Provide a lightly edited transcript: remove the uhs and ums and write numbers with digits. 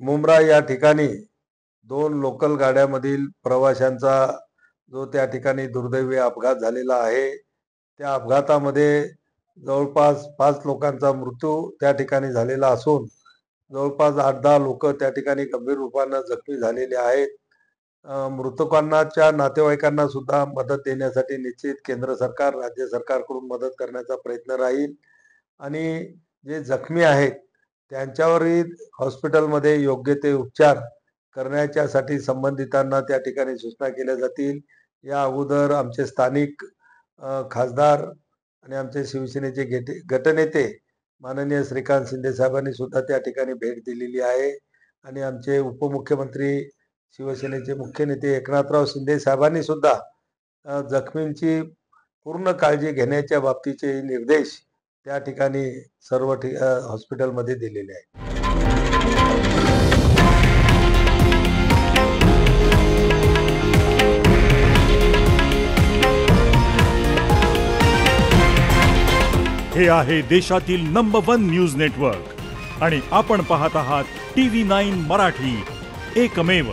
मुंब्रा या ठिकाणी 2 लोकल गाड्यामधील प्रवाशांचा जो त्या ठिकाणी दुर्दैवी अपघात झालेला आहे, त्या अपघातामध्ये जवळपास 5 लोकांचा मृत्यू त्या ठिकाणी झालेला असून जवळपास 8-10 लोक त्या ठिकाणी गंभीर रूपाने जखमी झालेले आहेत. मृतकांच्या नातेवाईकांना सुद्धा मदत देण्यासाठी निश्चित केंद्र सरकार, राज्य सरकारकडून मदत करण्याचा प्रयत्न राहील आणि जे जखमी आहेत त्यांच्यावरही हॉस्पिटलमध्ये योग्य ते उपचार करण्याच्यासाठी संबंधितांना त्या ठिकाणी सूचना केल्या जातील. या अगोदर आमचे स्थानिक खासदार आणि आमचे शिवसेनेचे गटनेते माननीय श्रीकांत शिंदे साहेबांनी सुद्धा त्या ठिकाणी भेट दिलेली आहे आणि आमचे उपमुख्यमंत्री शिवसेनेचे मुख्य नेते एकनाथराव शिंदे साहेबांनी सुद्धा जखमींची पूर्ण काळजी घेण्याच्या बाबतीचे निर्देश त्या ठिकाणी सर्व हॉस्पिटलमध्ये दिलेले आहेत. हे आहे देशातील नंबर 1 न्यूज नेटवर्क आणि आपण पाहत आहात TV9 मराठी, एकमेव.